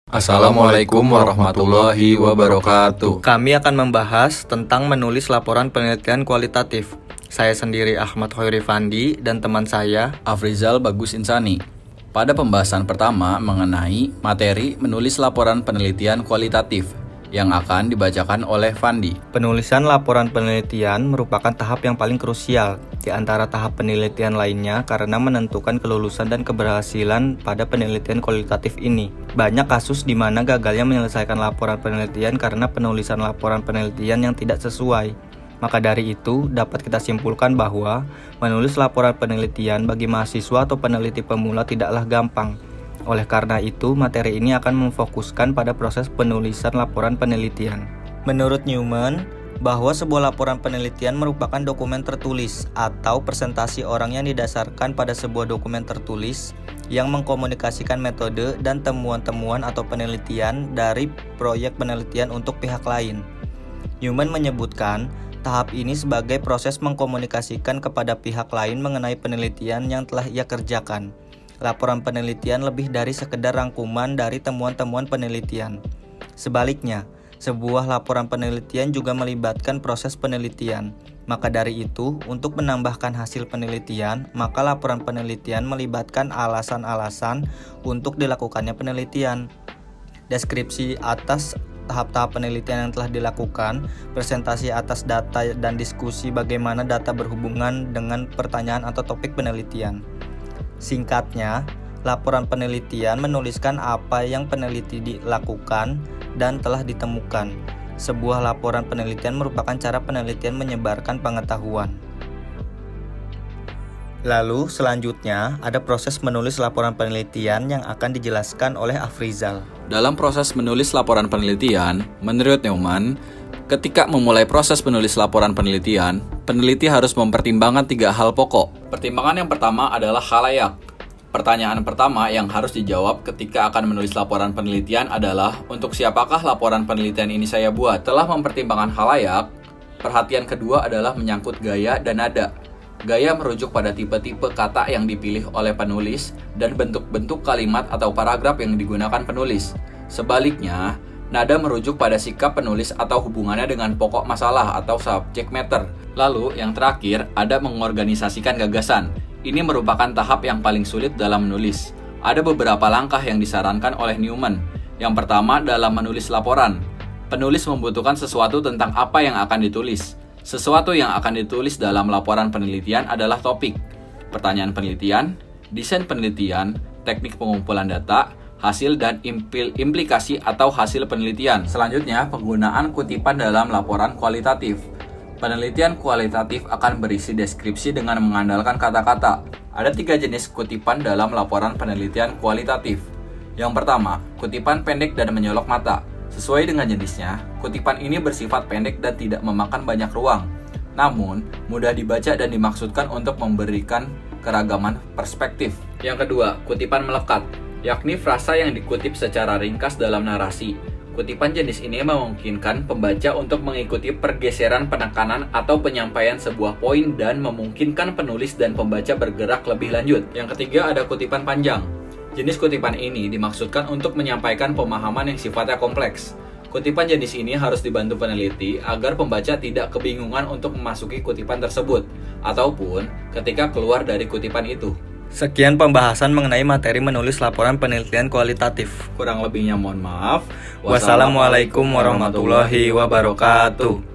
Assalamualaikum warahmatullahi wabarakatuh. Kami akan membahas tentang menulis laporan penelitian kualitatif. Saya sendiri Ahmad Khairi Fandi dan teman saya Afrizal Bagus Insani. Pada pembahasan pertama mengenai materi menulis laporan penelitian kualitatif yang akan dibacakan oleh Fandi. Penulisan laporan penelitian merupakan tahap yang paling krusial di antara tahap penelitian lainnya karena menentukan kelulusan dan keberhasilan pada penelitian kualitatif ini. Banyak kasus di mana gagalnya menyelesaikan laporan penelitian karena penulisan laporan penelitian yang tidak sesuai. Maka dari itu, dapat kita simpulkan bahwa menulis laporan penelitian bagi mahasiswa atau peneliti pemula tidaklah gampang. Oleh karena itu, materi ini akan memfokuskan pada proses penulisan laporan penelitian. Menurut Newman, bahwa sebuah laporan penelitian merupakan dokumen tertulis atau presentasi orang yang didasarkan pada sebuah dokumen tertulis yang mengkomunikasikan metode dan temuan-temuan atau penelitian dari proyek penelitian untuk pihak lain. Newman menyebutkan tahap ini sebagai proses mengkomunikasikan kepada pihak lain mengenai penelitian yang telah ia kerjakan. Laporan penelitian lebih dari sekedar rangkuman dari temuan-temuan penelitian. Sebaliknya, sebuah laporan penelitian juga melibatkan proses penelitian. Maka dari itu, untuk menambahkan hasil penelitian, maka laporan penelitian melibatkan alasan-alasan untuk dilakukannya penelitian. Deskripsi atas tahap-tahap penelitian yang telah dilakukan, presentasi atas data dan diskusi bagaimana data berhubungan dengan pertanyaan atau topik penelitian. Singkatnya, laporan penelitian menuliskan apa yang peneliti dilakukan dan telah ditemukan. Sebuah laporan penelitian merupakan cara penelitian menyebarkan pengetahuan. Lalu selanjutnya ada proses menulis laporan penelitian yang akan dijelaskan oleh Afrizal. Dalam proses menulis laporan penelitian, menurut Newman, ketika memulai proses menulis laporan penelitian, peneliti harus mempertimbangkan 3 hal pokok. Pertimbangan yang pertama adalah khalayak. Pertanyaan pertama yang harus dijawab ketika akan menulis laporan penelitian adalah, untuk siapakah laporan penelitian ini saya buat? Setelah mempertimbangkan khalayak, perhatian kedua adalah menyangkut gaya dan nada. Gaya merujuk pada tipe-tipe kata yang dipilih oleh penulis dan bentuk-bentuk kalimat atau paragraf yang digunakan penulis. Sebaliknya, nada merujuk pada sikap penulis atau hubungannya dengan pokok masalah atau subject matter. Lalu, yang terakhir, ada mengorganisasikan gagasan. Ini merupakan tahap yang paling sulit dalam menulis. Ada beberapa langkah yang disarankan oleh Newman. Yang pertama, dalam menulis laporan. Penulis membutuhkan sesuatu tentang apa yang akan ditulis. Sesuatu yang akan ditulis dalam laporan penelitian adalah topik, pertanyaan penelitian, desain penelitian, teknik pengumpulan data, hasil dan implikasi atau hasil penelitian. Selanjutnya, penggunaan kutipan dalam laporan kualitatif. Penelitian kualitatif akan berisi deskripsi dengan mengandalkan kata-kata. Ada 3 jenis kutipan dalam laporan penelitian kualitatif. Yang pertama, kutipan pendek dan menyolok mata. Sesuai dengan jenisnya, kutipan ini bersifat pendek dan tidak memakan banyak ruang. Namun, mudah dibaca dan dimaksudkan untuk memberikan keragaman perspektif. Yang kedua, kutipan melekat, yakni frasa yang dikutip secara ringkas dalam narasi. Kutipan jenis ini memungkinkan pembaca untuk mengikuti pergeseran penekanan atau penyampaian sebuah poin dan memungkinkan penulis dan pembaca bergerak lebih lanjut. Yang ketiga, ada kutipan panjang. Jenis kutipan ini dimaksudkan untuk menyampaikan pemahaman yang sifatnya kompleks. Kutipan jenis ini harus dibantu peneliti agar pembaca tidak kebingungan untuk memasuki kutipan tersebut, ataupun ketika keluar dari kutipan itu. Sekian pembahasan mengenai materi menulis laporan penelitian kualitatif. Kurang lebihnya mohon maaf. Wassalamualaikum warahmatullahi wabarakatuh.